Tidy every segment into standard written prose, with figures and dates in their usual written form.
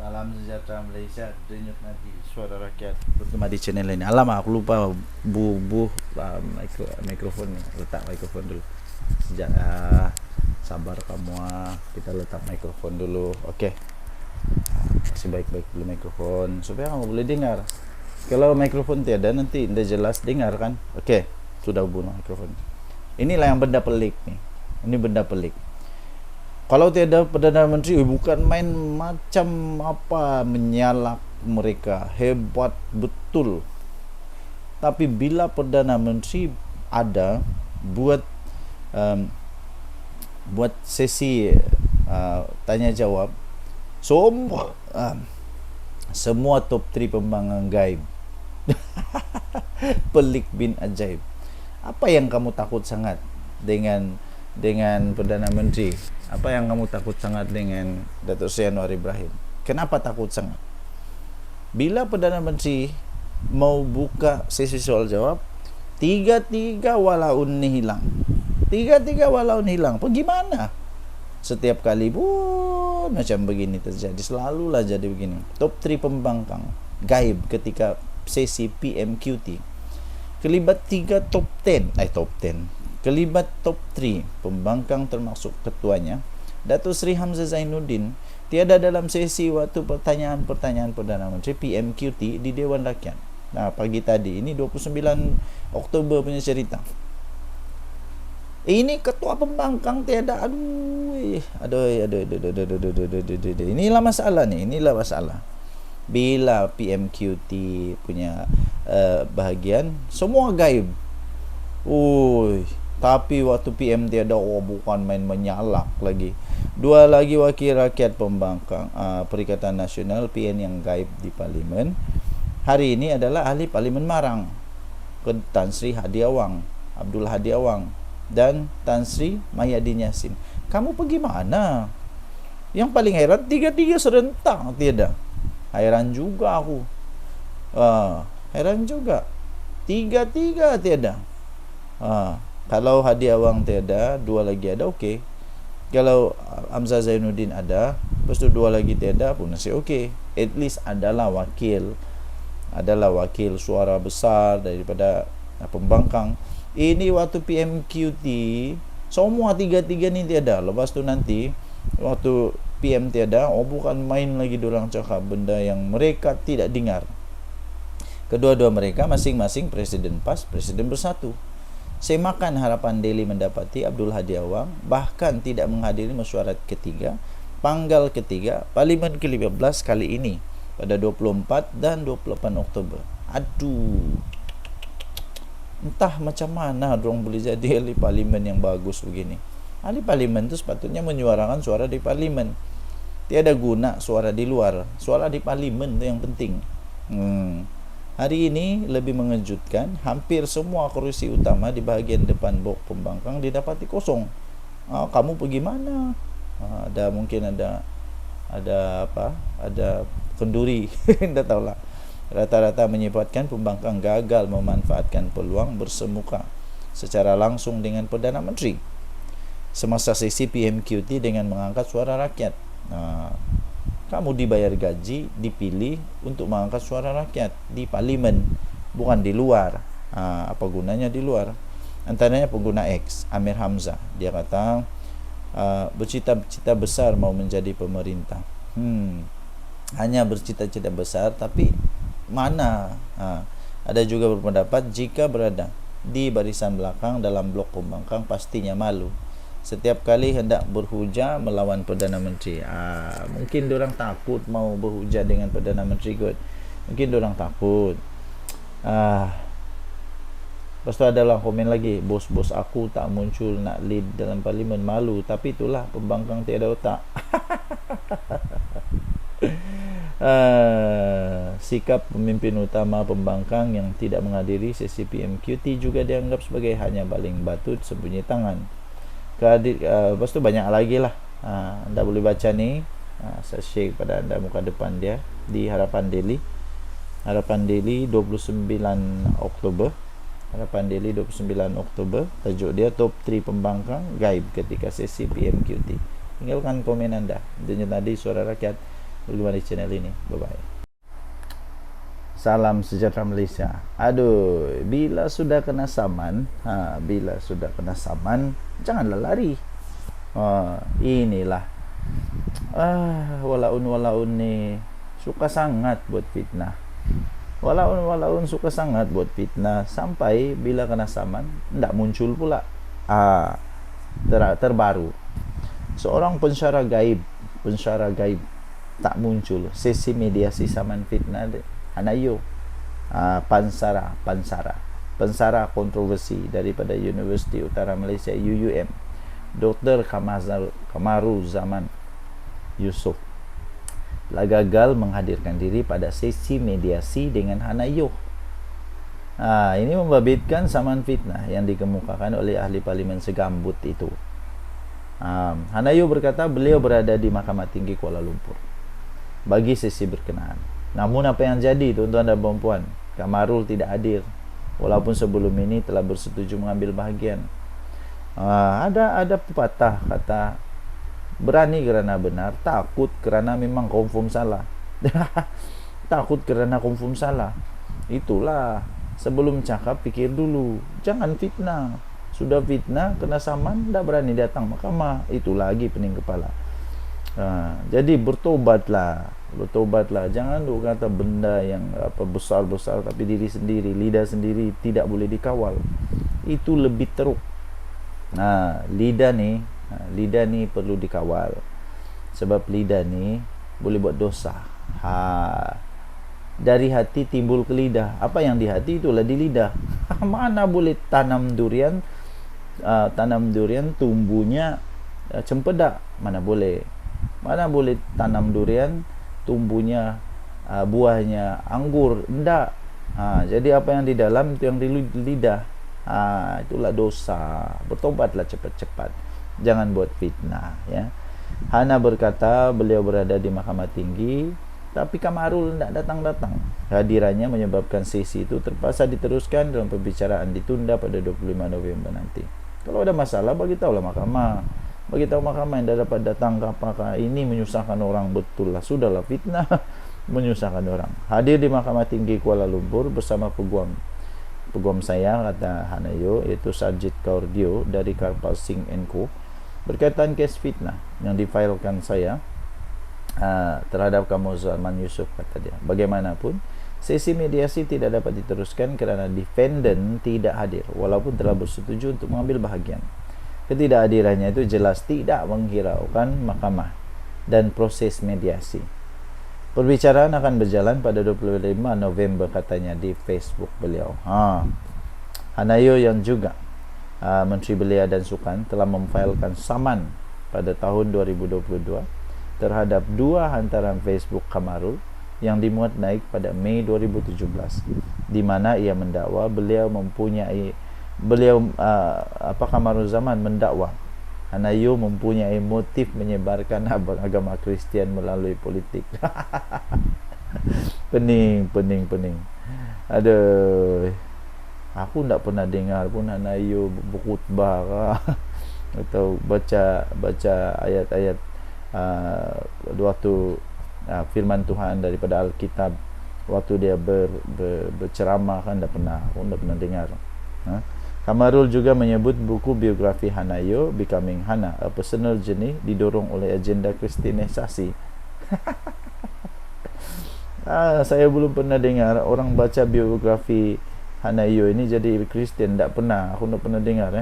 Salam sejahtera Malaysia, denyut nadi suara rakyat. Bertemu di channel ini. Alamak, aku lupa mikrofon ni. Letak mikrofon dulu. Sekejap sabar kamu kita letak mikrofon dulu. Okey. Kasih baik-baik dulu mikrofon supaya kamu boleh dengar. Kalau mikrofon tiada nanti tidak jelas dengar kan. Okey, sudah bunuh mikrofon. Inilah yang benda pelik nih. Ini benda pelik. Kalau tiada Perdana Menteri, bukan main macam apa menyalak mereka. Hebat betul. Tapi bila Perdana Menteri ada buat buat sesi tanya jawab, semua top 3 pembangkang gaib. Pelik bin ajaib. Apa yang kamu takut sangat dengan Perdana Menteri? Apa yang kamu takut sangat dengan Datuk Seri Anwar Ibrahim? Kenapa takut sangat? Bila Perdana Menteri mau buka sesi soal jawab, tiga-tiga walaun ni hilang. Tiga-tiga walaun hilang. Pergi mana? Setiap kali pun macam begini terjadi. Selalulah jadi begini. Top 3 pembangkang gaib ketika sesi PMQT. Kelibat 3 top 10. Kelibat top 3 pembangkang termasuk ketuanya Datuk Seri Hamzah Zainuddin tiada dalam sesi waktu pertanyaan-pertanyaan Perdana Menteri PMQT di Dewan Rakyat. Nah, pagi tadi ini 29 Oktober punya cerita. Ini ketua pembangkang tiada. Aduh. Inilah masalah ni, inilah masalah. Bila PMQT punya bahagian semua gaib. Tapi waktu PM tiada, bukan main menyalak lagi. 2 lagi wakil rakyat pembangkang Perikatan Nasional PN yang gaib di Parlimen. Hari ini adalah ahli Parlimen Marang, Tan Sri Hadi Awang, Abdul Hadi Awang dan Tan Sri Mahyadin Yassin. Kamu pergi mana? Yang paling heran, tiga-tiga serentak tiada. Heran juga aku. Heran juga. Tiga-tiga tiada. Kalau Hadi Awang tiada, 2 lagi ada, okey. Kalau Hamzah Zainuddin ada, lepas tu 2 lagi tiada pun masih okey. At least adalah wakil suara besar daripada pembangkang. Ini waktu PMQT semua tiga-tiga ni tiada. Lepas tu nanti waktu PM tiada, bukan main lagi diorang cakap benda yang mereka tidak dengar. Kedua-dua mereka masing-masing presiden PAS, presiden bersatu. Semakan Harapan Daily mendapati Abdul Hadi Awang bahkan tidak menghadiri mesyuarat ketiga, panggal ketiga Parlimen ke-15 kali ini pada 24 dan 28 Oktober. Aduh. Entah macam mana dorang boleh jadi ahli parlimen yang bagus begini. Ahli parlimen tu sepatutnya menyuarakan suara di parlimen. Tiada guna suara di luar. Suara di parlimen tu yang penting. Hari ini lebih mengejutkan, hampir semua kerusi utama di bahagian depan blok pembangkang didapati kosong. Kamu pergi mana? Mungkin ada kenduri. Tak tahulah. Rata-rata menyebabkan pembangkang gagal memanfaatkan peluang bersemuka secara langsung dengan Perdana Menteri semasa sesi PMQT dengan mengangkat suara rakyat. Kamu dibayar gaji, dipilih untuk mengangkat suara rakyat di parlimen, bukan di luar. Apa gunanya di luar? Antaranya pengguna X, Amir Hamzah. Dia kata bercita-cita besar mau menjadi pemerintah. Hanya bercita-cita besar, tapi mana? Ada juga berpendapat jika berada di barisan belakang dalam blok pembangkang pastinya malu setiap kali hendak berhujah melawan Perdana Menteri. Mungkin diorang takut mau berhujah dengan Perdana Menteri kot. Mungkin diorang takut. Lepas tu adalah komen lagi, bos-bos aku tak muncul nak lead dalam parlimen, malu. Tapi itulah pembangkang tiada otak. Sikap pemimpin utama pembangkang yang tidak menghadiri sesi PMQT juga dianggap sebagai hanya baling batu sembunyi tangan. Lepas tu banyak lagi lah. Anda boleh baca ni. Saya share kepada anda muka depan dia di Harapan Daily. Harapan Daily 29 Oktober. Harapan Daily 29 Oktober. Tajuk dia Top 3 Pembangkang Gaib ketika sesi PMQT. Tinggalkan komen anda. Denyut nadi suara rakyat. bergema di channel ini. Bye-bye. Salam sejahtera Malaysia. Aduh, bila sudah kena saman, janganlah lari. Inilah. Walaun ni suka sangat buat fitnah. Walaun suka sangat buat fitnah sampai bila kena saman tidak muncul pula. Terbaru. Seorang pensyarah gaib tak muncul. Sesi mediasi saman fitnah Hanayo, Pansara kontroversi daripada Universiti Utara Malaysia UUM, Dr. Kamaru Zaman Yusof telah gagal menghadirkan diri pada sesi mediasi dengan Hanayo. Ini membabitkan saman fitnah yang dikemukakan oleh ahli parlimen segambut itu. Hanayo berkata beliau berada di Mahkamah Tinggi Kuala Lumpur bagi sesi berkenaan. Namun apa yang jadi, tuan-tuan dan puan-puan, Kamarul tidak hadir walaupun sebelum ini telah bersetuju mengambil bahagian. Ada pepatah kata, berani kerana benar, takut kerana memang confirm salah. Takut kerana confirm salah. Itulah, sebelum cakap fikir dulu, jangan fitnah. Sudah fitnah, kena saman, dah berani datang mahkamah. Itu lagi pening kepala. Jadi bertobatlah. Jangan duk kata benda yang besar-besar tapi diri sendiri, lidah sendiri tidak boleh dikawal. Itu lebih teruk. Lidah ni perlu dikawal. Sebab lidah ni boleh buat dosa. Dari hati timbul ke lidah. Apa yang di hati itulah di lidah. Mana boleh tanam durian tumbuhnya cempedak? Mana boleh tanam durian tumbuhnya buahnya anggur? Enggak. Jadi apa yang di dalam itu yang di lidah. Itulah dosa. Bertobatlah cepat-cepat, jangan buat fitnah, ya. Hana berkata beliau berada di Mahkamah Tinggi, tapi Kamarul tidak datang. Hadirannya menyebabkan sesi itu terpaksa diteruskan dalam pembicaraan ditunda pada 25 November nanti. Kalau ada masalah, beritahulah mahkamah. Beritahu mahkamah yang dah dapat datang ke apakah. Ini menyusahkan orang betul lah. Sudahlah fitnah menyusahkan orang. Hadir di Mahkamah Tinggi Kuala Lumpur bersama peguam saya, kata Hanayo, iaitu Sarjit Kaurdio dari Karpal Singh & Co, berkaitan kes fitnah yang difailkan saya terhadap Kamaru Zaman Yusof, kata dia. Bagaimanapun, sesi mediasi tidak dapat diteruskan kerana defendant tidak hadir walaupun telah bersetuju untuk mengambil bahagian. Ketidakhadirannya itu jelas tidak menghiraukan mahkamah dan proses mediasi. Perbicaraan akan berjalan pada 25 November, katanya di Facebook beliau. Hanayo yang juga Menteri Belia dan Sukan telah memfailkan saman pada tahun 2022 terhadap dua hantaran Facebook Kamarul yang dimuat naik pada Mei 2017, di mana ia mendakwa Kamaru Zaman mendakwa Hanayo mempunyai motif menyebarkan agama Kristian melalui politik. Pening. Aduh, aku tak pernah dengar pun Hanayo berkhutbah atau baca ayat-ayat waktu firman Tuhan daripada Alkitab waktu dia berceramah, kan tak pernah dengar. Kamarul juga menyebut buku biografi Hanayo, Becoming Hana, A Personal Journey, didorong oleh agenda kristianisasi. Saya belum pernah dengar orang baca biografi Hanayo ini jadi Kristian. Tak pernah, aku tak pernah dengar.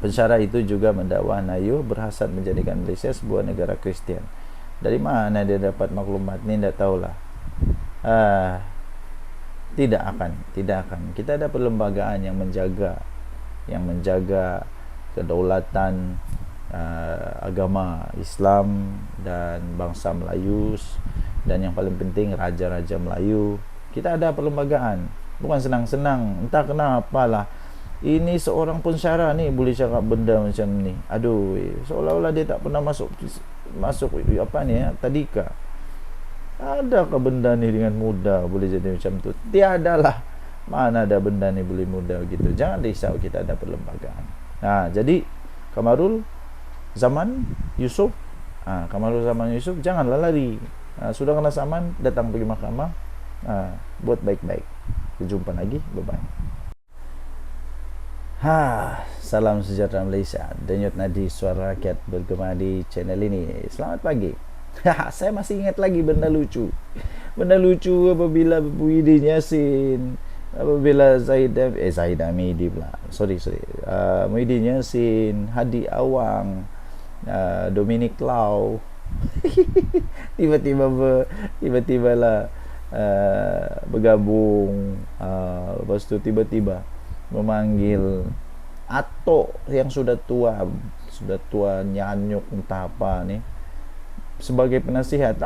Pensyarah itu juga mendakwa Hanayo berhasrat menjadikan Malaysia sebuah negara Kristian. Dari mana dia dapat maklumat ni, tak tahulah. Tidak akan. Kita ada perlembagaan yang menjaga kedaulatan agama Islam dan bangsa Melayu, dan yang paling penting raja-raja Melayu. Kita ada perlembagaan, bukan senang-senang. Entah kenapalah ini seorang pensyarah ni boleh cakap benda macam ni. Aduh, seolah-olah dia tak pernah masuk tadika. Adakah benda ni dengan mudah boleh jadi macam tu? Tiadalah. Mana ada benda ni boleh mudah gitu. Jangan risau, kita ada perlembagaan. Jadi Kamaru Zaman Yusof, janganlah lari. Sudah kena saman, datang pergi mahkamah, buat baik-baik. Jumpa lagi, bye-bye. Salam sejahtera Malaysia. Denyut nadi suara rakyat bergema di channel ini. Selamat pagi. Saya masih ingat lagi benda lucu apabila Muhyiddin Yassin, apabila Zahid Hamidi pula. Muhyiddin Yassin, Hadi Awang, Dominic Lau tiba-tiba lah bergabung, lepas tu tiba-tiba memanggil atok yang sudah tua nyanyuk entah apa ni sebagai penasihat.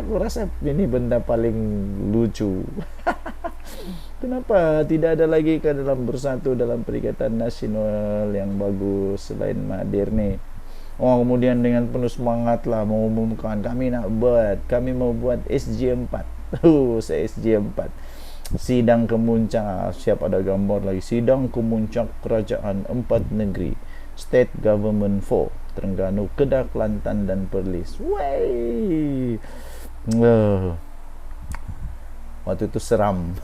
Aku rasa ini benda paling lucu. Kenapa tidak ada lagi ke dalam bersatu dalam Perikatan Nasional yang bagus selain Mahathir ni? Kemudian dengan penuh semangat lah mengumumkan kami mau buat SG4. SG4 sidang kemuncak, siap ada gambar lagi, sidang kemuncak kerajaan 4 negeri, State Government 4, Terengganu, Kedah, Kelantan dan Perlis. Waktu itu seram.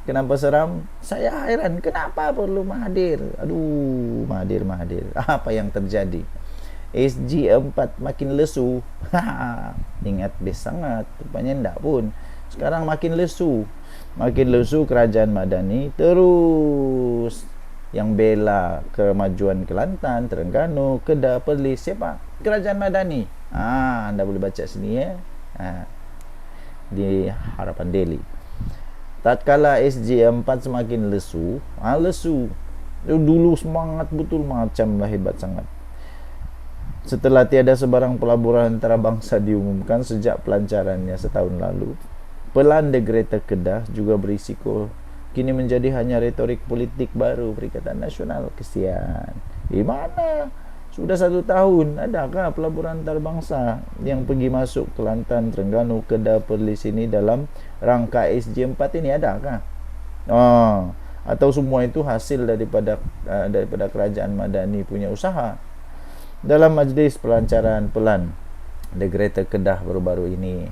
Kenapa seram? Saya heran kenapa perlu Mahathir. Mahathir. Apa yang terjadi? SG4 makin lesu. Ingat sangat, rupanya enggak pun. Sekarang makin lesu kerajaan Madani terus yang bela kemajuan Kelantan, Terengganu, Kedah, Perlis. Siapa? Kerajaan Madani. Anda boleh baca sini ya. Di Harapan Daily. Tatkala SG4 semakin lesu. Dulu semangat betul, macam lah hebat sangat. Setelah tiada sebarang pelaburan antarabangsa diumumkan sejak pelancarannya setahun lalu, Pelan de Greater Kedah juga berisiko kini menjadi hanya retorik politik baru Perikatan Nasional. Kesian. Di mana? Sudah 1 tahun. Adakah pelaburan antarabangsa yang pergi masuk Kelantan, Terengganu, Kedah, Perlis ini dalam rangka SG4 ini? Adakah? Atau semua itu hasil daripada kerajaan Madani punya usaha? Dalam majlis pelancaran Pelan de Greater Kedah baru-baru ini,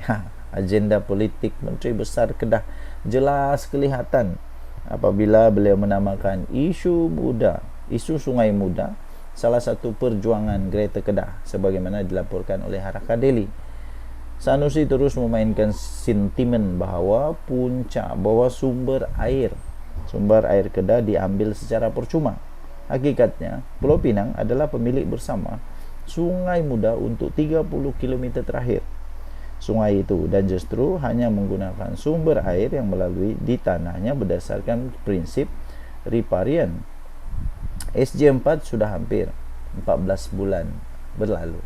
agenda politik Menteri Besar Kedah jelas kelihatan apabila beliau menamakan isu Sungai Muda salah satu perjuangan Greater Kedah sebagaimana dilaporkan oleh Harakat Daily. Sanusi terus memainkan sentimen bahawa sumber air Kedah diambil secara percuma. Hakikatnya, Pulau Pinang adalah pemilik bersama Sungai Muda untuk 30 km terakhir sungai itu, dan justru hanya menggunakan sumber air yang melalui di tanahnya berdasarkan prinsip riparian. SG4 sudah hampir 14 bulan berlalu.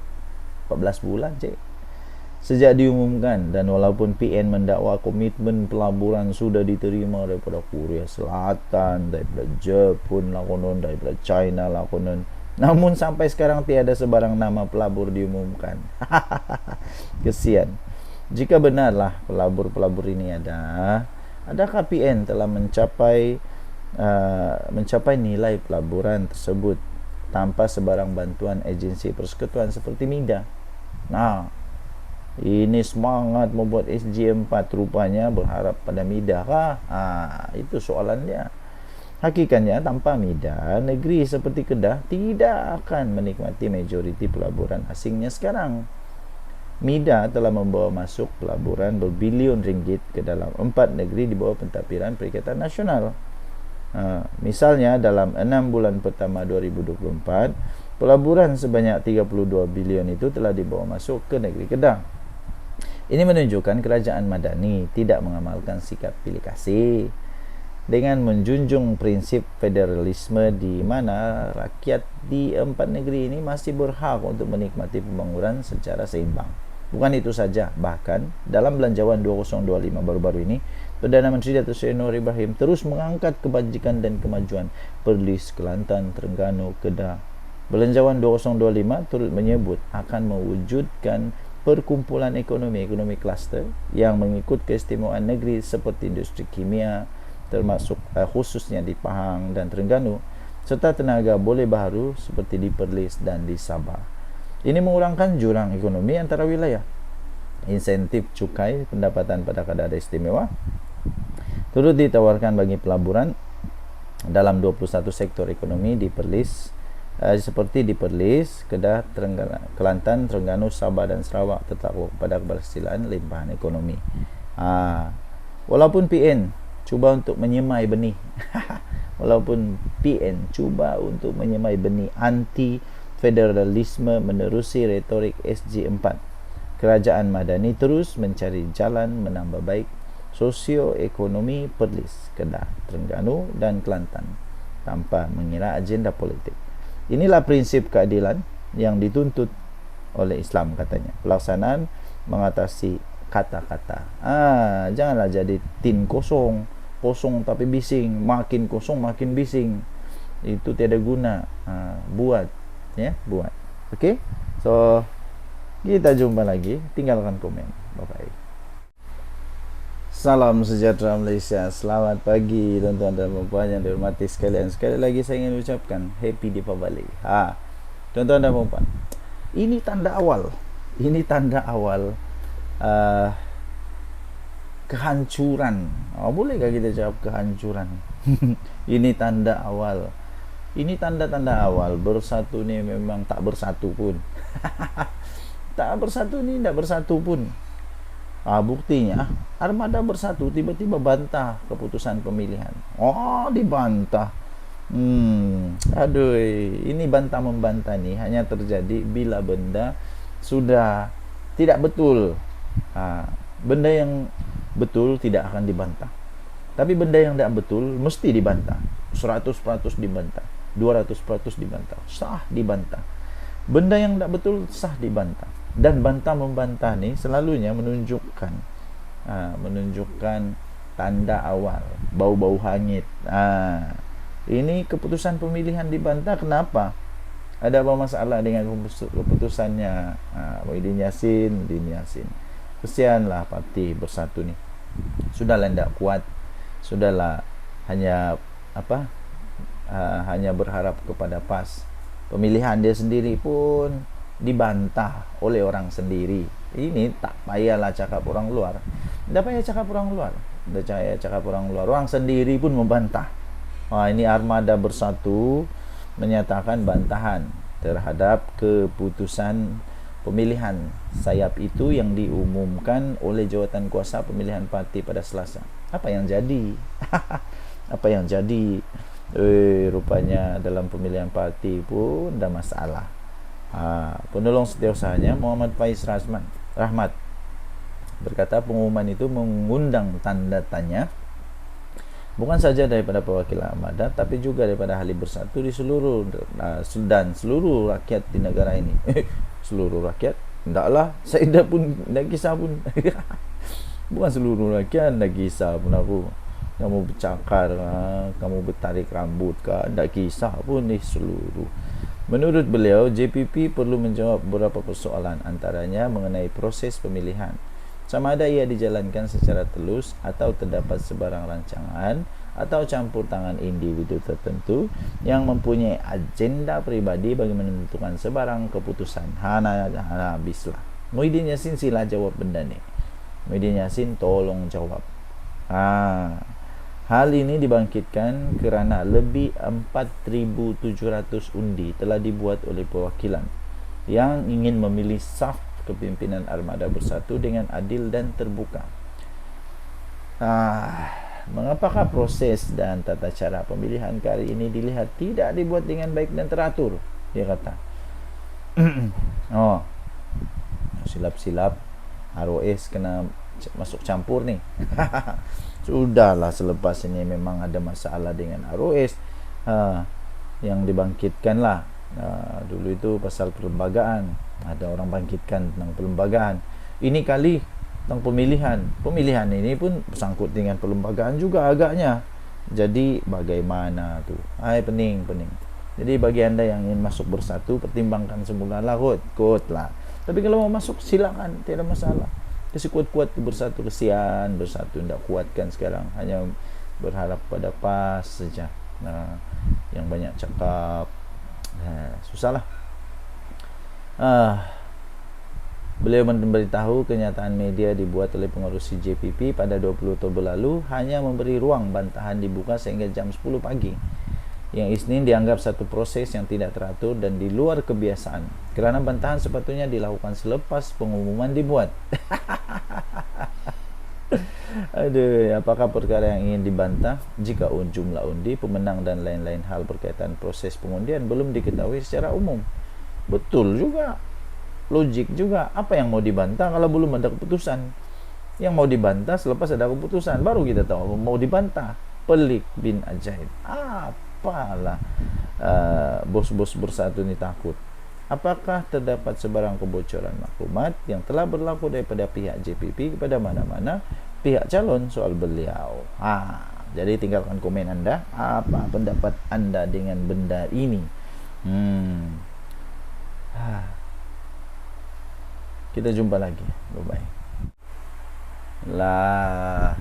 14 bulan sejak diumumkan, dan walaupun PN mendakwa komitmen pelaburan sudah diterima daripada Korea Selatan, daripada Jepun lah konon, daripada China lah konon, namun sampai sekarang tiada sebarang nama pelabur diumumkan. Kesian. Jika benarlah pelabur-pelabur ini adakah PN telah mencapai nilai pelaburan tersebut tanpa sebarang bantuan agensi persekutuan seperti MIDA? Ini semangat membuat SG4 rupanya berharap pada MIDA kah? Itu soalan dia. Hakikatnya tanpa MIDA, negeri seperti Kedah tidak akan menikmati majoriti pelaburan asingnya sekarang. MIDA telah membawa masuk pelaburan berbilion ringgit ke dalam 4 negeri di bawah pentadbiran Perikatan Nasional. Misalnya dalam 6 bulan pertama 2024, pelaburan sebanyak 32 bilion itu telah dibawa masuk ke negeri Kedah. Ini menunjukkan kerajaan Madani tidak mengamalkan sikap pilih kasih dengan menjunjung prinsip federalisme di mana rakyat di 4 negeri ini masih berhak untuk menikmati pembangunan secara seimbang. Bukan itu saja, bahkan dalam Belanjawan 2025 baru-baru ini, Perdana Menteri Datuk Seri Anwar Ibrahim terus mengangkat kebajikan dan kemajuan Perlis, Kelantan, Terengganu, Kedah. Belanjawan 2025 turut menyebut akan mewujudkan perkumpulan ekonomi kluster yang mengikut keistimewaan negeri seperti industri kimia, termasuk khususnya di Pahang dan Terengganu, serta tenaga boleh baharu seperti di Perlis dan di Sabah. Ini mengurangkan jurang ekonomi antara wilayah. Insentif cukai pendapatan pada kadar istimewa turut ditawarkan bagi pelaburan dalam 21 sektor ekonomi di Perlis, seperti di Perlis, Kedah, Kelantan, Terengganu, Sabah dan Sarawak tertakluk pada keberhasilan limpahan ekonomi. Walaupun PN cuba untuk menyemai benih walaupun PN cuba untuk menyemai benih anti federalisme menerusi retorik SG4, kerajaan Madani terus mencari jalan menambah baik sosioekonomi Perlis, Kedah, Terengganu dan Kelantan tanpa mengira agenda politik. Inilah prinsip keadilan yang dituntut oleh Islam, katanya. Pelaksanaan mengatasi kata-kata. Janganlah jadi tin kosong tapi bising, makin kosong makin bising. Itu tiada guna. Buat. Okey. So kita jumpa lagi. Tinggalkan komen. Bye bye. Salam sejahtera Malaysia. Selamat pagi tuan-tuan dan puan yang dihormati sekalian. Sekali lagi saya ingin ucapkan Happy Deepavali. Tuan-tuan dan puan, ini tanda awal. Kehancuran. Bolehkah kita jawab kehancuran? Ini tanda awal. Ini tanda-tanda awal. Bersatu ni memang tak bersatu pun. Tak bersatu ni tak bersatu pun. Buktinya Armada Bersatu tiba-tiba bantah keputusan pemilihan. Dibantah. Ini bantah-membantah ni hanya terjadi bila benda sudah tidak betul. Benda yang betul tidak akan dibantah. Tapi benda yang tidak betul mesti dibantah. 100% dibantah, 200% dibantah, sah dibantah. Benda yang tidak betul sah dibantah. Dan bantah-membantah ni selalunya menunjukkan tanda awal, bau-bau hangit. Ini keputusan pemilihan dibantah. Kenapa? Ada apa masalah dengan keputusannya Muhyiddin Yassin, kesianlah parti Bersatu ni. Sudahlah tidak kuat. Sudahlah hanya hanya berharap kepada PAS. Pemilihan dia sendiri pun dibantah oleh orang sendiri. Ini tak payahlah cakap orang luar. Tak payah cakap orang luar. Orang sendiri pun membantah. Ini Armada Bersatu menyatakan bantahan terhadap keputusan pemilihan sayap itu yang diumumkan oleh jawatan kuasa pemilihan parti pada Selasa. Apa yang jadi? Rupanya dalam pemilihan parti pun ada masalah. Penolong setiausahanya Muhammad Faiz Rahmat berkata pengumuman itu mengundang tanda tanya bukan saja daripada perwakilan Armada tapi juga daripada ahli Bersatu di seluruh rakyat di negara ini. Seluruh rakyat? Taklah, saya dah kisah pun. Bukan seluruh rakyat dah kisah pun aku. Kamu bercakar, kamu bertarik rambut ke, tak kisah pun seluruh. Menurut beliau, JPP perlu menjawab beberapa persoalan, antaranya mengenai proses pemilihan. Sama ada ia dijalankan secara telus atau terdapat sebarang rancangan atau campur tangan individu tertentu yang mempunyai agenda peribadi bagi menentukan sebarang keputusan. Habislah. Muhyiddin Yassin sila jawab benda ni. Muhyiddin Yassin tolong jawab. Hal ini dibangkitkan kerana lebih 4,700 undi telah dibuat oleh perwakilan yang ingin memilih saf kepimpinan Armada Bersatu dengan adil dan terbuka. Mengapakah proses dan tata cara pemilihan kali ini dilihat tidak dibuat dengan baik dan teratur? Dia kata. Silap-silap ROS kena masuk campur ni. Sudahlah, selepas ini memang ada masalah dengan ROS yang dibangkitkan lah. Dulu itu pasal perlembagaan, ada orang bangkitkan tentang perlembagaan. Ini kali tentang pemilihan ini pun bersangkut dengan perlembagaan juga agaknya. Jadi bagaimana tu? Pening. Jadi bagi anda yang ingin masuk Bersatu, pertimbangkan semula lah kot lah. Tapi kalau mau masuk silakan, tiada masalah. Kasi kuat-kuat Bersatu, kesian Bersatu tidak kuatkan sekarang, hanya berharap pada PAS saja. Yang banyak cakap susahlah. Ah, beliau memberitahu kenyataan media dibuat oleh pengurusi JPP pada 20 Oktober lalu hanya memberi ruang bantahan dibuka sehingga jam 10 pagi. Yang Isnin dianggap satu proses yang tidak teratur dan di luar kebiasaan, kerana bantahan sepatutnya dilakukan selepas pengumuman dibuat. Aduh, apakah perkara yang ingin dibantah? Jika jumlah undi, pemenang dan lain-lain hal berkaitan proses pengundian belum diketahui secara umum. Betul juga. Logik juga. Apa yang mau dibantah kalau belum ada keputusan? Yang mau dibantah selepas ada keputusan, baru kita tahu mau dibantah. Pelik bin ajaib. Apalah bos-bos bersatu ni takut. Apakah terdapat sebarang kebocoran maklumat yang telah berlaku daripada pihak JPP kepada mana-mana pihak calon soal beliau? Jadi tinggalkan komen anda. Apa pendapat anda dengan benda ini? Kita jumpa lagi. Bye-bye. Lah.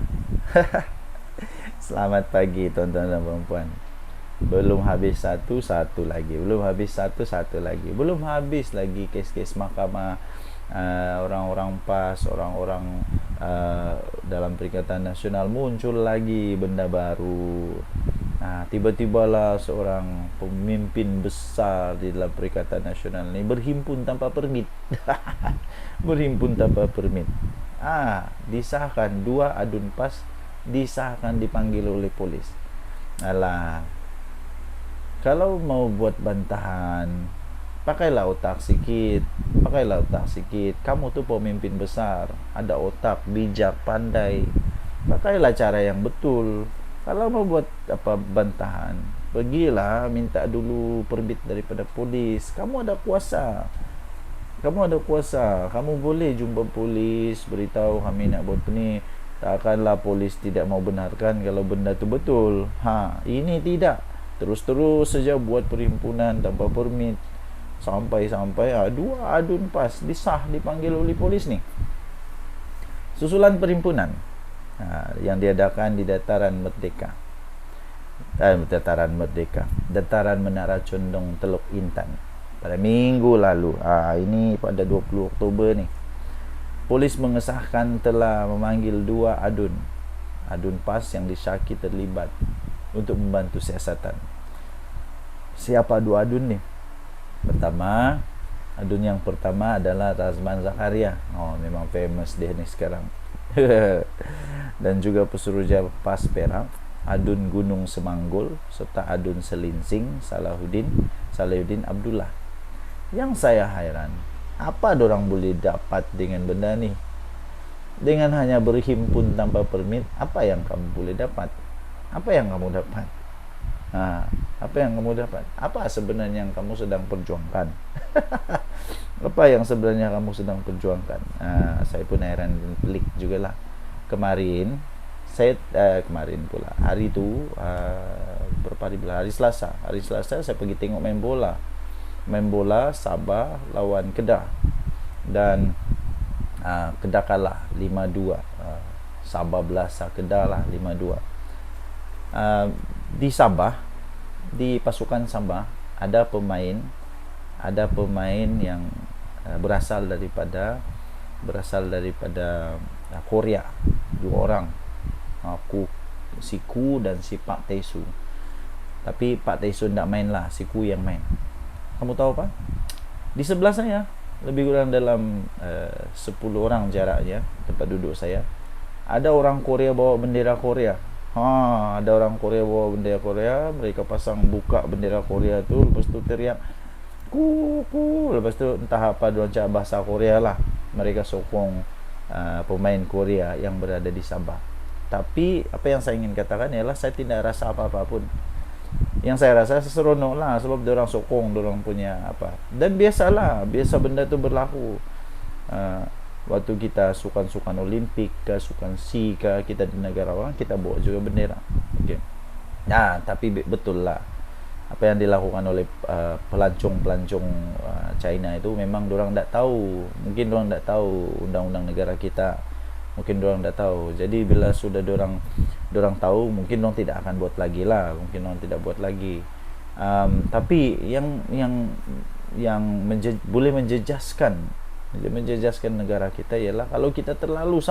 Selamat pagi tuan-tuan dan puan-puan. Belum habis satu lagi. Belum habis satu lagi. Belum habis lagi kes-kes mahkamah, orang-orang PAS, orang-orang dalam Perikatan Nasional. Muncul lagi benda baru. Tiba-tibalah seorang pemimpin besar di dalam Perikatan Nasional ni berhimpun tanpa permit. Berhimpun tanpa permit. Disahkan 2 adun PAS, disahkan dipanggil oleh polis. Alah, kalau mau buat bantahan, pakailah otak sikit. Kamu tu pemimpin besar, ada otak, bijak, pandai. Pakailah cara yang betul. Kalau mau buat bantahan, pergilah minta dulu permit daripada polis. Kamu ada kuasa. Kamu boleh jumpa polis, beritahu kami nak buat ni. Takkanlah polis tidak mau benarkan kalau benda tu betul. Ini tidak. Terus-terus saja buat perhimpunan tanpa permit. Sampai-sampai 2 adun PAS dipanggil oleh polis ni. Susulan perhimpunan yang diadakan di Dataran Merdeka. Dataran Menara Condong Teluk Intan pada minggu lalu. Ini pada 20 Oktober ni. Polis mengesahkan telah memanggil 2 adun PAS yang disyaki terlibat untuk membantu siasatan. Siapa 2 adun ni? Adun yang pertama adalah Razman Zakaria. Memang famous dia ni sekarang. Dan juga Pesuruhjaya PAS Perak, Adun Gunung Semanggul, serta Adun Selinsing Salahuddin Abdullah. Yang saya hairan, apa dorang boleh dapat dengan benda ni? Dengan hanya berhimpun tanpa permit, apa yang kamu boleh dapat? Apa yang kamu dapat? Apa sebenarnya yang kamu sedang perjuangkan? Apa yang sebenarnya kamu sedang perjuangkan? Saya pun heran dan pelik jugalah. Kemarin pula hari tu hari Selasa saya pergi tengok main bola Sabah lawan Kedah, dan Kedah kalah 5-2. Sabah belasah Kedah lah 5-2. Di Sabah, di pasukan Sabah ada pemain yang berasal daripada Korea, 2 orang, si Ku dan si Pak Taesu. Tapi Pak Taesu tak main lah, si Ku yang main. Kamu tahu apa? Di sebelah saya, lebih kurang dalam 10 orang jaraknya tempat duduk saya, ada orang Korea bawa bendera Korea. Ada orang Korea bawa bendera Korea. Mereka pasang buka bendera Korea tu, lepas tu teriak ku. Lepas tu entah apa diorang cakap bahasa Korea lah. Mereka sokong pemain Korea yang berada di Sabah. Tapi apa yang saya ingin katakan ialah saya tidak rasa apa-apa pun. Yang saya rasa seronok lah, sebab diorang sokong diorang punya apa. Dan biasa benda tu berlaku. Waktu kita sukan Olimpik ke, sukan SEA ke, kita di negara orang, kita bawa juga bendera. Okay. Tapi betul lah apa yang dilakukan oleh pelancong China itu, memang diorang tak tahu. Mungkin diorang tak tahu undang-undang negara kita. Mungkin diorang tak tahu. Jadi bila sudah diorang tahu, mungkin diorang tidak akan buat lagi lah. Tapi yang yang boleh menjejaskan negara kita ialah kalau kita terlalu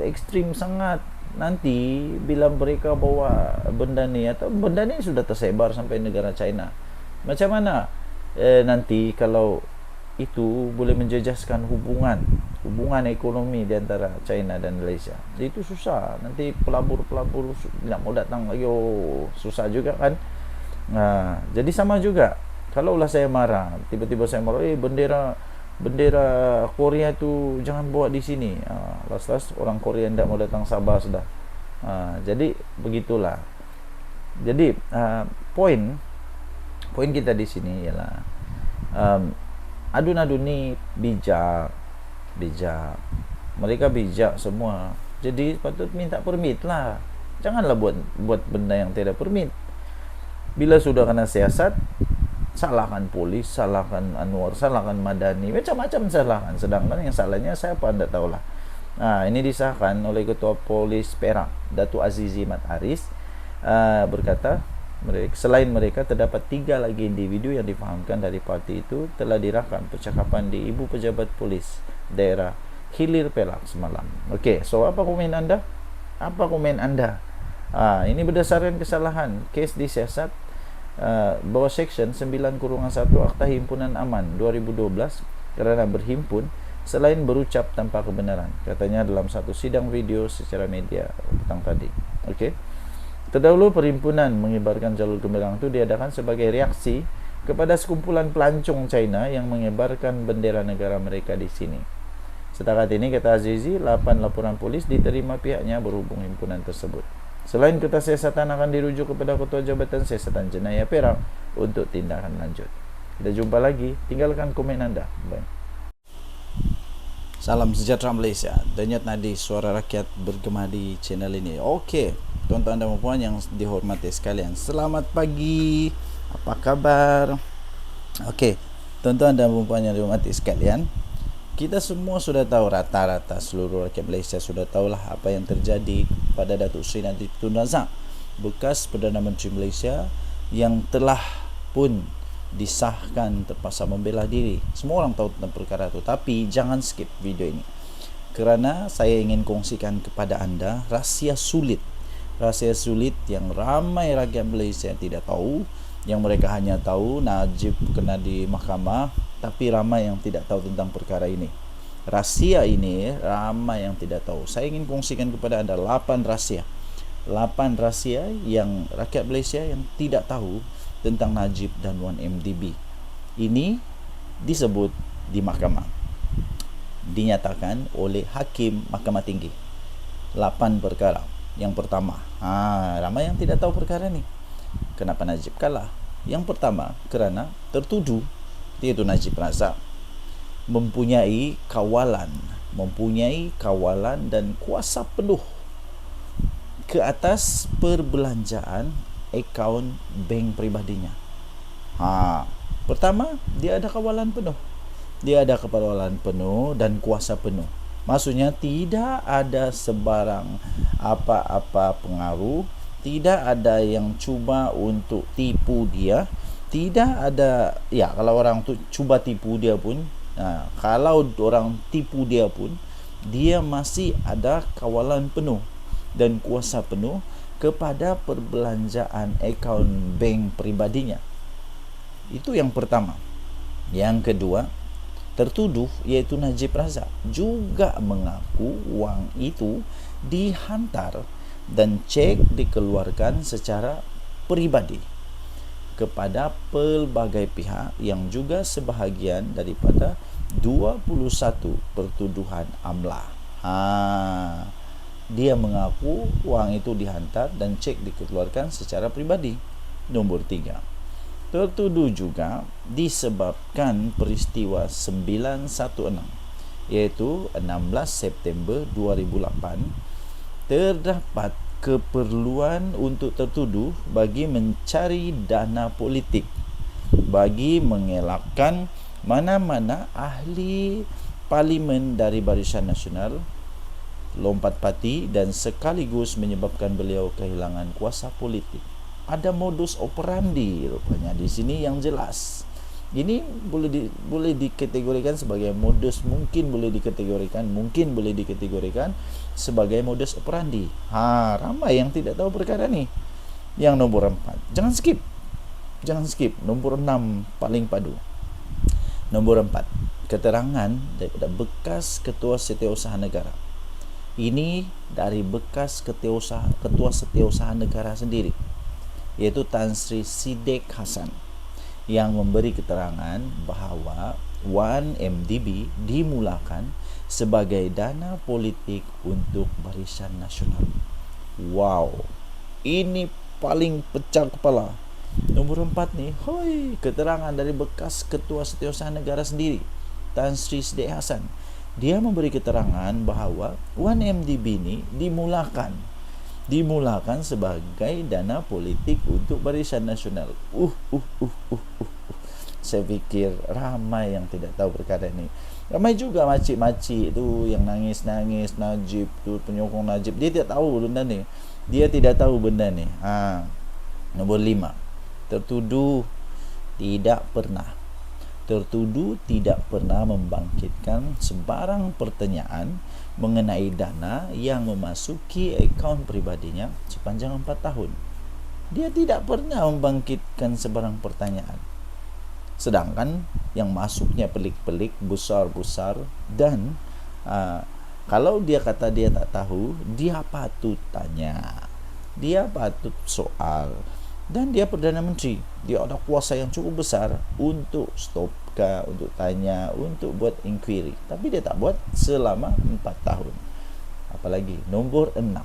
ekstrim sangat. Nanti bila mereka bawa benda ni, atau benda ni sudah tersebar sampai negara China, macam mana nanti kalau itu boleh menjejaskan hubungan ekonomi di antara China dan Malaysia? Itu susah. Nanti pelabur nak mau datang lagi, susah juga kan. Jadi sama juga, kalaulah saya marah, tiba-tiba saya marah, bendera Korea tu jangan bawa di sini. Last orang Korea tidak mau datang Sabah sudah. Jadi begitulah. Jadi poin kita di sini ialah adun-adun ni bijak. Mereka bijak semua. Jadi patut minta permit lah. Janganlah buat benda yang tidak permit. Bila sudah kena siasat, salahkan polis, salahkan Anwar, salahkan Madani, macam-macam salahkan. Sedangkan yang salahnya siapa anda tahulah. Ini disahkan oleh Ketua Polis Perak, Datuk Azizi Mat Aris, berkata, selain mereka terdapat 3 lagi individu yang difahamkan dari parti itu telah dirakam percakapan di Ibu Pejabat Polis Daerah Hilir Perak semalam. Okey, so apa komen anda? Ini berdasarkan kesalahan kes disiasat bawah Seksyen 9-1 Akta Himpunan Aman 2012 kerana berhimpun selain berucap tanpa kebenaran, katanya dalam satu sidang video secara media petang tadi. Okey. Terdahulu perhimpunan mengibarkan jalur gemilang itu diadakan sebagai reaksi kepada sekumpulan pelancong China yang mengibarkan bendera negara mereka di sini. Setakat ini, kata Azizi, 8 laporan polis diterima pihaknya berhubung himpunan tersebut. Selain kertas siasatan akan dirujuk kepada Ketua Jabatan Siasatan Jenayah Perak untuk tindakan lanjut. Kita jumpa lagi. Tinggalkan komen anda. Bye. Salam sejahtera Malaysia. Denyut nadi suara rakyat bergema di channel ini. Okey, tuan-tuan dan puan yang dihormati sekalian, selamat pagi. Apa kabar? Okey, tuan-tuan dan puan yang dihormati sekalian, kita semua sudah tahu, rata-rata seluruh rakyat Malaysia sudah tahulah apa yang terjadi pada Datuk Seri Najib Tun Razak, bekas Perdana Menteri Malaysia yang telah pun disahkan terpaksa membela diri. Semua orang tahu tentang perkara itu, tapi jangan skip video ini kerana saya ingin kongsikan kepada anda rahsia sulit yang ramai rakyat Malaysia tidak tahu, yang mereka hanya tahu Najib kena di mahkamah, tapi ramai yang tidak tahu tentang perkara ini. Rahsia ini ramai yang tidak tahu. Saya ingin kongsikan kepada anda 8 rahsia yang rakyat Malaysia yang tidak tahu tentang Najib dan 1MDB. Ini disebut di mahkamah, dinyatakan oleh Hakim Mahkamah Tinggi. 8 perkara. Yang pertama, ramai yang tidak tahu perkara ni. Kenapa Najib kalah? Yang pertama, kerana tertuduh, iaitu Najib Razak, mempunyai kawalan dan kuasa penuh ke atas perbelanjaan akaun bank peribadinya. Pertama, dia ada kawalan penuh dan kuasa penuh. Maksudnya tidak ada sebarang apa-apa pengaruh, tidak ada yang cuba untuk tipu dia, tidak ada, kalau orang tu cuba tipu dia pun, kalau orang tipu dia pun, dia masih ada kawalan penuh dan kuasa penuh kepada perbelanjaan akaun bank peribadinya. Itu yang pertama. Yang kedua, tertuduh iaitu Najib Razak juga mengaku wang itu dihantar dan cek dikeluarkan secara peribadi kepada pelbagai pihak yang juga sebahagian daripada 21 pertuduhan amlah. Dia mengaku wang itu dihantar dan cek dikeluarkan secara pribadi. Nombor 3, tertuduh juga disebabkan peristiwa 916, iaitu 16 September 2008, terdapat keperluan untuk tertuduh bagi mencari dana politik, bagi mengelakkan mana-mana ahli parlimen dari Barisan Nasional lompat parti dan sekaligus menyebabkan beliau kehilangan kuasa politik. ada modus operandi rupanya di sini yang jelas. Ini boleh dikategorikan sebagai modus, mungkin boleh dikategorikan sebagai modus operandi. Ramai yang tidak tahu perkara ni. Yang nomor 4, jangan skip. Nomor 6 paling padu. Nomor 4, keterangan daripada bekas Ketua Setiausaha Negara. Ini dari bekas Ketua Setiausaha Negara sendiri, iaitu Tan Sri Sidek Hasan, yang memberi keterangan bahawa 1MDB dimulakan sebagai dana politik untuk Barisan Nasional. Wow, ini paling pecah kepala. Nomor 4 ni, keterangan dari bekas Ketua Setiausaha Negara sendiri, Tan Sri Sidek Hasan. Dia memberi keterangan bahawa 1MDB ni dimulakan sebagai dana politik untuk Barisan Nasional. Saya fikir ramai yang tidak tahu perkara ini. Ramai juga makcik-makcik tu yang nangis-nangis, Najib tu, penyokong Najib. Dia tidak tahu benda ni. Nombor 5, tertuduh tidak pernah membangkitkan sebarang pertanyaan mengenai dana yang memasuki akaun pribadinya sepanjang 4 tahun. Dia tidak pernah membangkitkan sebarang pertanyaan. Sedangkan yang masuknya pelik-pelik, besar-besar, dan kalau dia kata dia tak tahu, dia patut tanya, dia patut soal. Dan dia Perdana Menteri, dia ada kuasa yang cukup besar untuk stop, untuk tanya, untuk buat inquiry. Tapi dia tak buat selama 4 tahun. Apalagi nombor 6,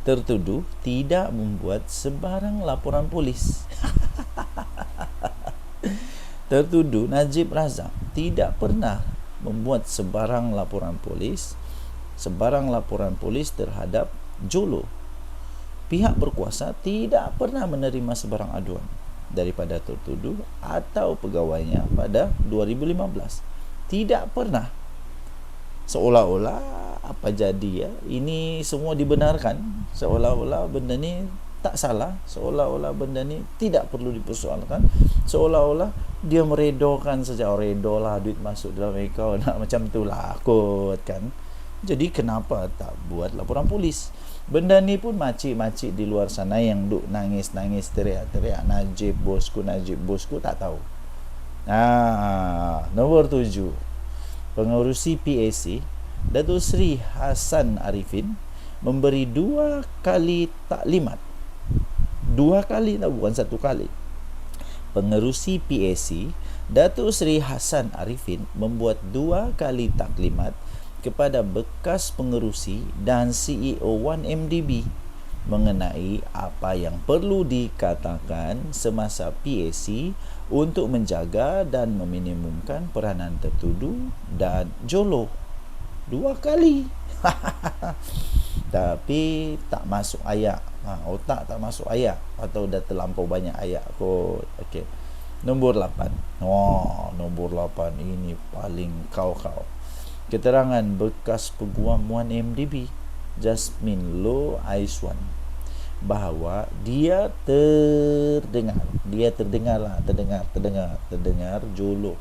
tertuduh tidak membuat sebarang laporan polis. Tertuduh Najib Razak tidak pernah membuat sebarang laporan polis terhadap Jolo. Pihak berkuasa tidak pernah menerima sebarang aduan daripada tertuduh atau pegawainya pada 2015. Tidak pernah. Seolah-olah apa jadi ini semua dibenarkan, seolah-olah benda ni tak salah, seolah-olah benda ni tidak perlu dipersoalkan, seolah-olah dia meredokan saja. Redolah duit masuk dalam akaun, macam itulah kot kan. Jadi kenapa tak buat laporan polis? Benda ni pun makcik-makcik di luar sana yang duk nangis-nangis, teriak-teriak, Najib bosku, tak tahu. Nombor 7, pengerusi PAC Datuk Seri Hassan Arifin memberi 2 kali taklimat. 2 kali, bukan 1 kali. Pengerusi PAC Datuk Seri Hassan Arifin membuat 2 kali taklimat kepada bekas pengerusi dan CEO 1MDB mengenai apa yang perlu dikatakan semasa PAC untuk menjaga dan meminimumkan peranan tertuduh dan Jolo. 2 kali. Tapi tak masuk ayat. Otak tak masuk ayat, atau dah terlampau banyak ayat kot. Okey. Nombor 8. Nombor 8 ini paling kau. Keterangan bekas peguam 1MDB Jasmine Loh Aiswan bahawa dia terdengar Jolo.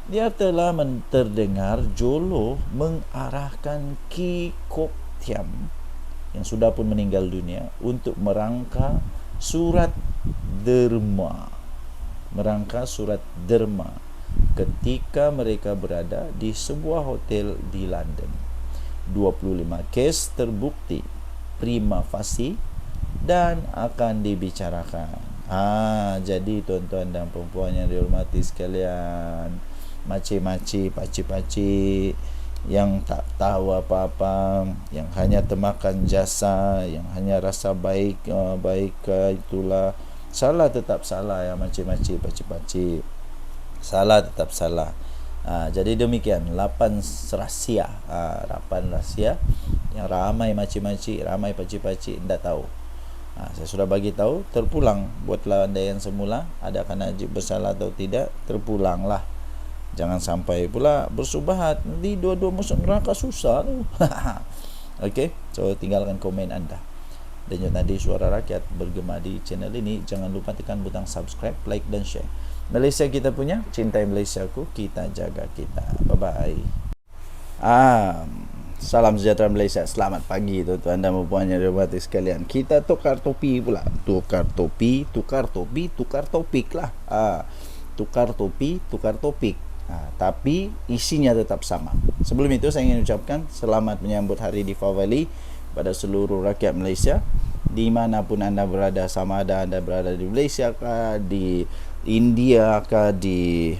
Dia telah terdengar Jolo mengarahkan Ki Kok Thiam yang sudah pun meninggal dunia untuk merangka surat derma ketika mereka berada di sebuah hotel di London. 25 kes terbukti prima facie dan akan dibicarakan. Jadi tuan-tuan dan puan-puan yang dihormati sekalian, makcik-makcik, pakcik-pakcik yang tak tahu apa-apa, yang hanya termakan jasa, yang hanya rasa baik, itulah salah tetap salah ya makcik-makcik, pakcik-pakcik. Salah tetap salah. Jadi demikian 8 rahsia, 8 rahsia yang ramai makcik-makcik, ramai pakcik-pakcik tidak tahu. Saya sudah bagi tahu, terpulang buatlah andaian semula, adakah Najib bersalah atau tidak, terpulanglah. Jangan sampai pula bersubahat, nanti dua-dua masuk neraka susah tu. Okey, so tinggalkan komen anda. Denyut Nadi Suara Rakyat bergema di channel ini. Jangan lupa tekan butang subscribe, like dan share. Malaysia kita punya, cintai Malaysiaku, kita jaga kita. Bye-bye. Salam sejahtera Malaysia. Selamat pagi tuan-tuan dan puan yang dihormati sekalian. Kita tukar topi pula. Tukar topik lah. Tukar topi, tukar topik. Tapi isinya tetap sama. Sebelum itu saya ingin ucapkan selamat menyambut Hari Deepavali pada seluruh rakyat Malaysia, dimanapun anda berada, sama ada anda berada di Malaysia kah, di India kah, di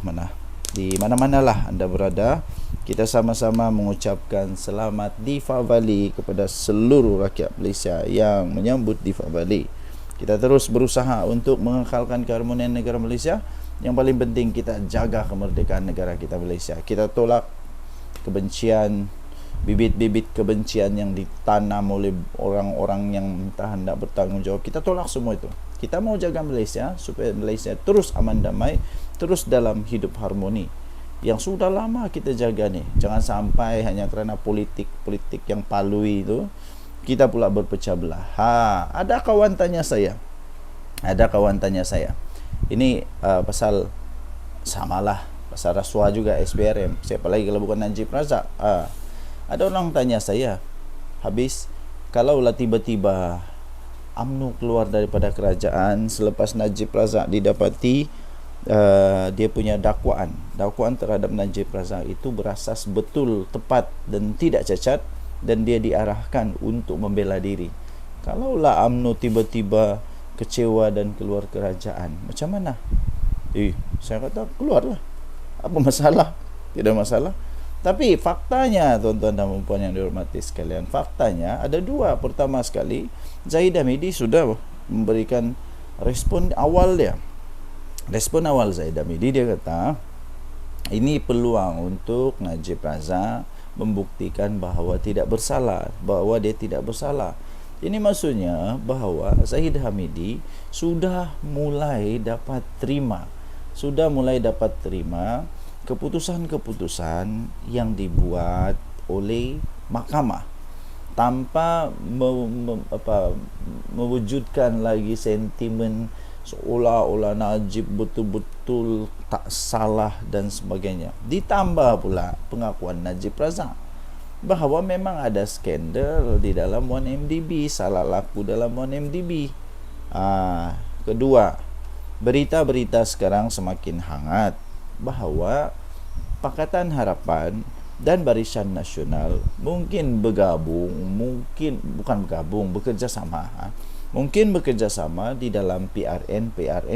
mana-manalah anda berada. Kita sama-sama mengucapkan selamat Deepavali kepada seluruh rakyat Malaysia yang menyambut Deepavali. Kita terus berusaha untuk mengekalkan keharmonian negara Malaysia. Yang paling penting kita jaga kemerdekaan negara kita Malaysia. Kita tolak kebencian, bibit-bibit kebencian yang ditanam oleh orang-orang yang entah hendak bertanggung jawab. Kita tolak semua itu. Kita mau jaga Malaysia supaya Malaysia terus aman damai, terus dalam hidup harmoni. Yang sudah lama kita jaga nih. Jangan sampai hanya kerana politik yang palui itu kita pula berpecah belah. Ada kawan tanya saya. Ini pasal samalah, pasal rasuah juga SBRM. Siapa lagi kalau bukan Najib Razak? Ada orang tanya saya, habis kalaulah tiba-tiba UMNO keluar daripada kerajaan selepas Najib Razak didapati dia punya dakwaan terhadap Najib Razak itu berasas betul, tepat dan tidak cacat, dan dia diarahkan untuk membela diri. Kalaulah UMNO tiba-tiba kecewa dan keluar kerajaan, macam mana? Saya kata keluarlah. Apa masalah? Tidak masalah. Tapi faktanya, tuan-tuan dan puan yang dihormati sekalian, faktanya ada dua. Pertama sekali, Zahid Hamidi sudah memberikan respon awal dia. Respon awal Zahid Hamidi, dia kata ini peluang untuk Najib Razak membuktikan bahawa dia tidak bersalah. Ini maksudnya bahawa Zahid Hamidi sudah mulai dapat terima keputusan-keputusan yang dibuat oleh mahkamah tanpa mewujudkan lagi sentimen seolah-olah Najib betul-betul tak salah dan sebagainya. Ditambah pula pengakuan Najib Razak bahawa memang ada skandal di dalam 1MDB, salah laku dalam 1MDB. Kedua, berita-berita sekarang semakin hangat bahawa Pakatan Harapan dan Barisan Nasional mungkin bekerjasama di dalam PRN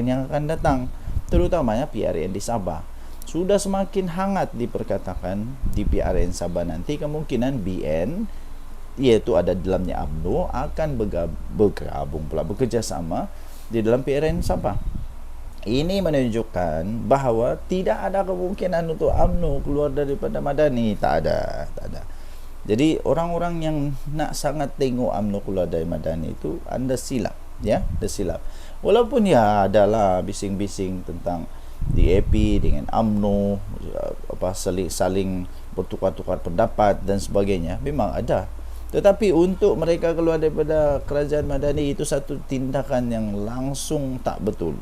yang akan datang, terutamanya PRN di Sabah. Sudah semakin hangat diperkatakan di PRN Sabah nanti kemungkinan BN, iaitu ada dalamnya UMNO, akan bekerjasama di dalam PRN Sabah. Ini menunjukkan bahawa tidak ada kemungkinan untuk UMNO keluar daripada Madani. Tak ada. Jadi orang-orang yang nak sangat tengok UMNO keluar dari Madani itu anda silap, ya, anda silap. Walaupun ya adalah bising-bising tentang DAP dengan UMNO, saling bertukar-tukar pendapat dan sebagainya, memang ada. Tetapi untuk mereka keluar daripada kerajaan Madani itu satu tindakan yang langsung tak betul.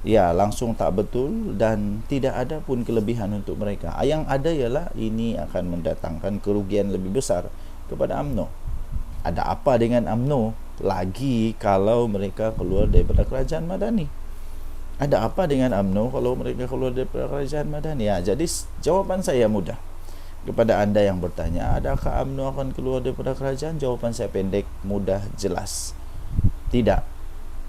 Langsung tak betul dan tidak ada pun kelebihan untuk mereka. Yang ada ialah ini akan mendatangkan kerugian lebih besar kepada UMNO. Ada apa dengan UMNO lagi kalau mereka keluar daripada kerajaan Madani? Ada apa dengan UMNO kalau mereka keluar daripada kerajaan Madani? Jadi jawapan saya mudah. Kepada anda yang bertanya, adakah UMNO akan keluar daripada kerajaan? Jawapan saya pendek, mudah, jelas. Tidak.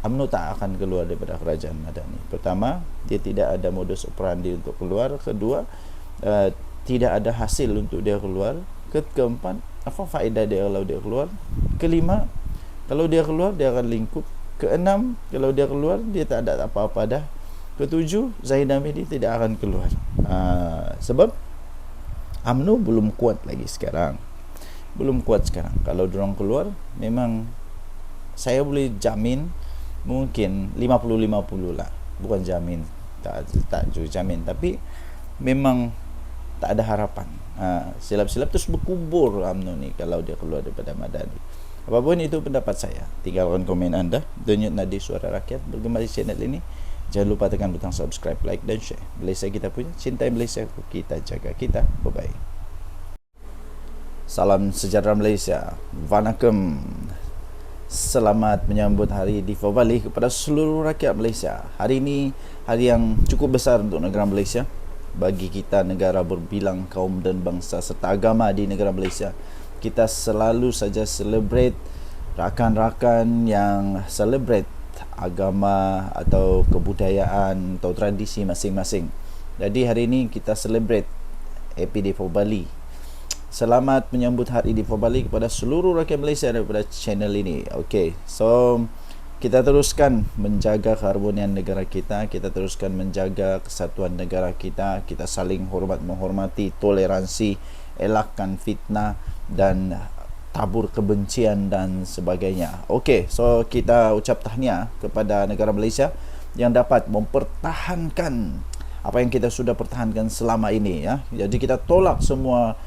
UMNO tak akan keluar daripada kerajaan Madani. Pertama, dia tidak ada modus operandi untuk keluar. Kedua, tidak ada hasil untuk dia keluar. Keempat, apa faedah dia kalau dia keluar? Kelima, kalau dia keluar dia akan lingkup. Keenam, kalau dia keluar dia tak ada apa-apa dah. Ketujuh, Zahid Hamidi tidak akan keluar. Sebab UMNO belum kuat lagi sekarang. Kalau diorang keluar, memang saya boleh jamin mungkin 50-50 lah. Bukan jamin, tak jamin, tapi memang tak ada harapan. Silap-silap terus berkubur UMNO ni kalau dia keluar daripada Madani. Apapun itu pendapat saya, tinggalkan komen anda. Denyut Nadi Suara Rakyat bergema di channel ini. Jangan lupa tekan butang subscribe, like dan share. Malaysia kita punya, cintai Malaysia, kita jaga kita. Bye-bye. Salam sejahtera Malaysia. Vanakkam. Selamat menyambut Hari Deepavali kepada seluruh rakyat Malaysia. Hari ini hari yang cukup besar untuk negara Malaysia. Bagi kita, negara berbilang kaum dan bangsa serta agama di negara Malaysia, kita selalu saja celebrate rakan-rakan yang celebrate agama atau kebudayaan atau tradisi masing-masing. Jadi hari ini kita celebrate Happy Deepavali. Selamat menyambut Hari Deepavali kepada seluruh rakyat Malaysia daripada channel ini. Okey, so kita teruskan menjaga keharmonian negara kita, kita teruskan menjaga kesatuan negara kita, kita saling hormat menghormati, toleransi, elakkan fitnah dan tabur kebencian dan sebagainya. Okey, so kita ucap tahniah kepada negara Malaysia yang dapat mempertahankan apa yang kita sudah pertahankan selama ini, ya. Jadi kita tolak semua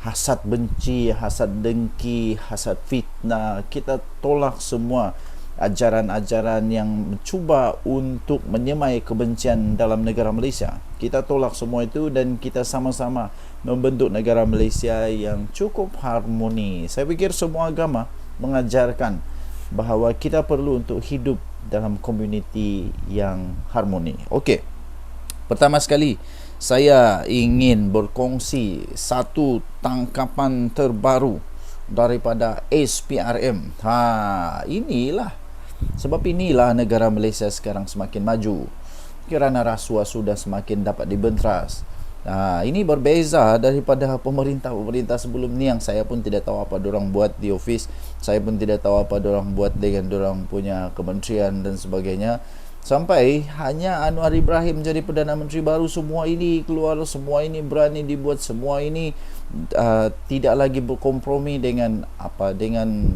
hasad benci, hasad dengki, hasad fitnah. Kita tolak semua ajaran-ajaran yang mencuba untuk menyemai kebencian dalam negara Malaysia. Kita tolak semua itu dan kita sama-sama membentuk negara Malaysia yang cukup harmoni. Saya fikir semua agama mengajarkan bahawa kita perlu untuk hidup dalam komuniti yang harmoni. Okey. Pertama sekali, saya ingin berkongsi satu tangkapan terbaru daripada SPRM. Sebab inilah negara Malaysia sekarang semakin maju kerana rasuah sudah semakin dapat dibenteras. Ini berbeza daripada pemerintah-pemerintah sebelum ni yang saya pun tidak tahu apa dorang buat di office. Saya pun tidak tahu apa dorang buat dengan dorang punya kementerian dan sebagainya. Sampai hanya Anwar Ibrahim jadi Perdana Menteri baru, semua ini keluar, semua ini berani dibuat, semua ini tidak lagi berkompromi dengan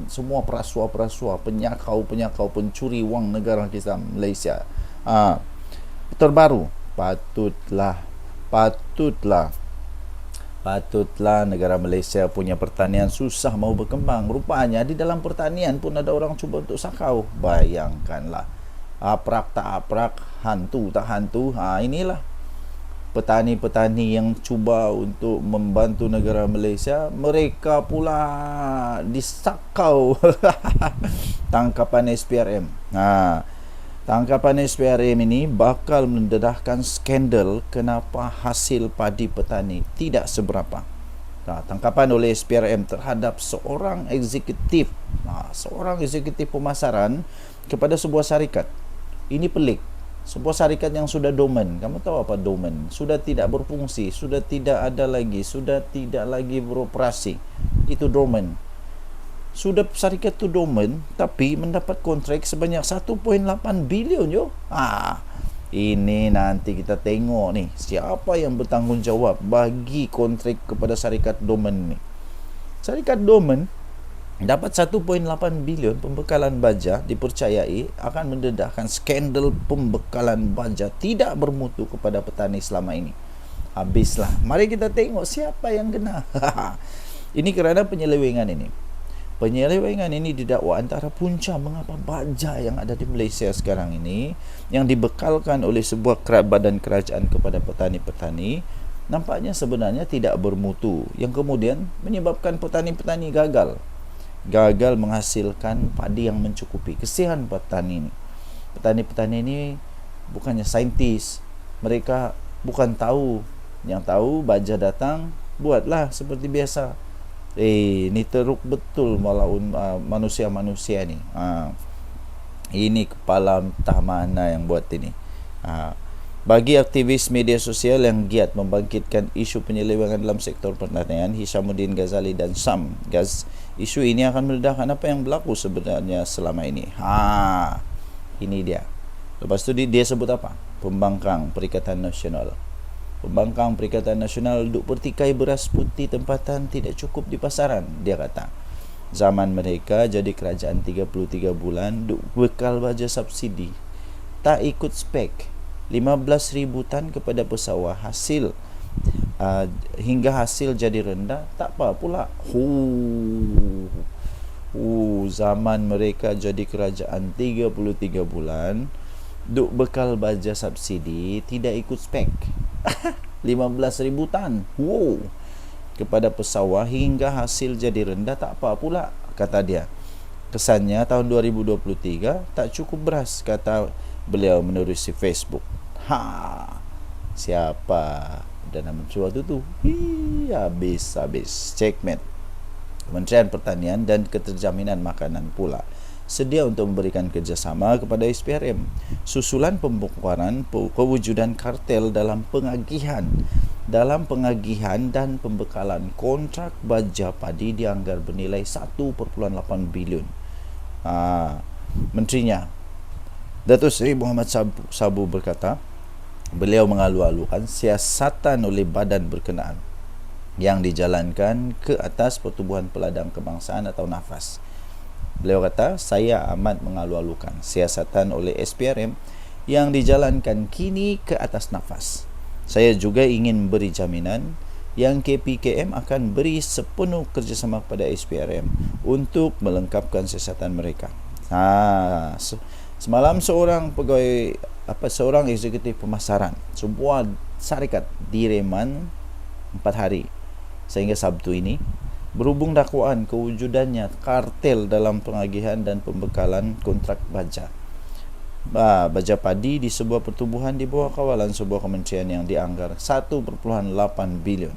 semua perasuah-perasuah, penyakau-penyakau, pencuri wang negara kita Malaysia. Terbaru, patutlah negara Malaysia punya pertanian susah mau berkembang. Rupanya di dalam pertanian pun ada orang cuba untuk sakau. Bayangkanlah. Aprak tak aprak, hantu tak hantu. Inilah petani-petani yang cuba untuk membantu negara Malaysia, mereka pula disakau. Tangkapan SPRM. Tangkapan SPRM ini bakal mendedahkan skandal kenapa hasil padi petani tidak seberapa. Tangkapan oleh SPRM terhadap seorang eksekutif pemasaran kepada sebuah syarikat. Ini pelik. Sebuah syarikat yang sudah dormant. Kamu tahu apa dormant? Sudah tidak berfungsi, sudah tidak ada lagi, sudah tidak lagi beroperasi. Itu dormant. Sudah syarikat itu dormant, tapi mendapat kontrak sebanyak 1.8 bilion yo. Ini nanti kita tengok nih, siapa yang bertanggungjawab bagi kontrak kepada syarikat dormant ni. Syarikat dormant dapat 1.8 bilion pembekalan baja, dipercayai akan mendedahkan skandal pembekalan baja tidak bermutu kepada petani selama ini. Habislah. Mari kita tengok siapa yang kena. Ini kerana penyelewengan ini. Penyelewengan ini didakwa antara punca mengapa baja yang ada di Malaysia sekarang ini, yang dibekalkan oleh sebuah badan kerajaan kepada petani-petani, nampaknya sebenarnya tidak bermutu, yang kemudian menyebabkan petani-petani gagal menghasilkan padi yang mencukupi. Kesian petani ini. Petani-petani ini bukannya saintis, mereka bukan tahu. Yang tahu baja datang, buatlah seperti biasa. Ini teruk betul manusia-manusia ni. Ini kepala entah mana yang buat ini. Bagi aktivis media sosial yang giat membangkitkan isu penyelewengan dalam sektor pertanian, Hishamuddin Ghazali dan Sam Gaz, isu ini akan meledakkan apa yang berlaku sebenarnya selama ini. Ini dia. Lepas tu dia sebut apa? Pembangkang Perikatan Nasional. Pembangkang Perikatan Nasional duk pertikai beras putih tempatan tidak cukup di pasaran, dia kata. Zaman mereka jadi kerajaan 33 bulan duk bekal baja subsidi, tak ikut spek, 15,000 tan kepada pesawah. Hasil hingga hasil jadi rendah, tak apa pula. Zaman mereka jadi kerajaan 33 bulan, duk bekal baja subsidi, tidak ikut spek. 15,000 tan. Kepada pesawah hingga hasil jadi rendah, tak apa pula, kata dia. Kesannya tahun 2023 tak cukup beras, kata beliau menerusi Facebook. Siapa Perdana Menteri waktu tu? Habis checkmate. Kementerian Pertanian dan Keterjaminan Makanan pula sedia untuk memberikan kerjasama kepada SPRM susulan pembongkaran kewujudan kartel dalam pengagihan dan pembekalan kontrak baja padi dianggar bernilai 1.8 bilion. Menterinya Datuk Seri Muhammad Sabu berkata, beliau mengalu-alukan siasatan oleh badan berkenaan yang dijalankan ke atas Pertubuhan Peladang Kebangsaan atau NAFAS. Beliau kata, saya amat mengalu-alukan siasatan oleh SPRM yang dijalankan kini ke atas NAFAS. Saya juga ingin beri jaminan yang KPKM akan beri sepenuh kerjasama kepada SPRM untuk melengkapkan siasatan mereka. Semalam seorang eksekutif pemasaran sebuah syarikat direman 4 hari sehingga Sabtu ini berhubung dakwaan kewujudannya kartel dalam pengagihan dan pembekalan kontrak baja padi di sebuah pertubuhan di bawah kawalan sebuah kementerian yang dianggar 1.8 bilion.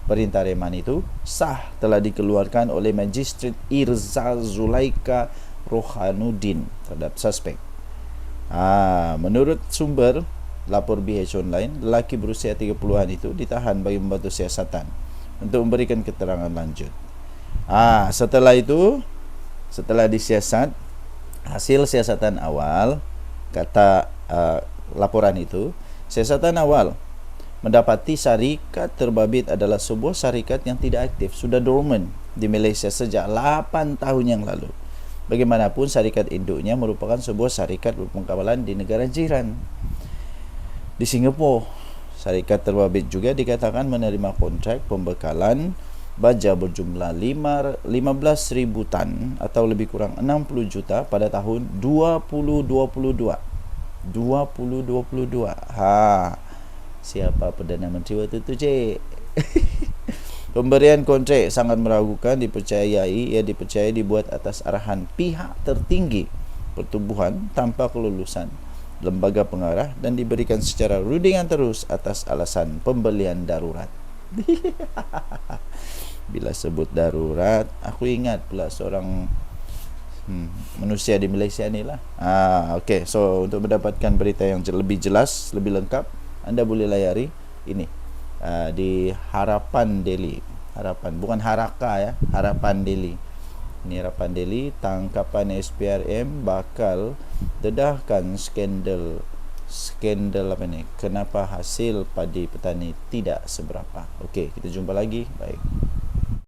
Perintah reman itu sah telah dikeluarkan oleh Magistrat Irza Zulaika Rohanuddin terhadap suspek. Menurut sumber lapor BH Online, lelaki berusia 30-an itu ditahan bagi membantu siasatan untuk memberikan keterangan lanjut. Setelah disiasat, hasil siasatan awal, kata laporan itu, siasatan awal mendapati syarikat terbabit adalah sebuah syarikat yang tidak aktif, sudah dormant di Malaysia sejak 8 tahun yang lalu. Bagaimanapun, syarikat induknya merupakan sebuah syarikat berpengkawalan di negara jiran. Di Singapura, syarikat terbabit juga dikatakan menerima kontrak pembekalan baja berjumlah 15,000 tan atau lebih kurang 60 juta pada tahun 2022. Siapa Perdana Menteri waktu itu, cik? Pemberian kontrak sangat meragukan, dipercayai dibuat atas arahan pihak tertinggi pertubuhan tanpa kelulusan lembaga pengarah dan diberikan secara rundingan terus atas alasan pembelian darurat. Bila sebut darurat, aku ingat pula seorang manusia di Malaysia ni lah. Okay, so untuk mendapatkan berita yang lebih jelas, lebih lengkap, anda boleh layari ini di Harapan Daily. Bukan Haraka ya, Harapan Daily. Ini Harapan Daily, tangkapan SPRM bakal dedahkan skandal apa ni? Kenapa hasil padi petani tidak seberapa. Okey, kita jumpa lagi. Baik.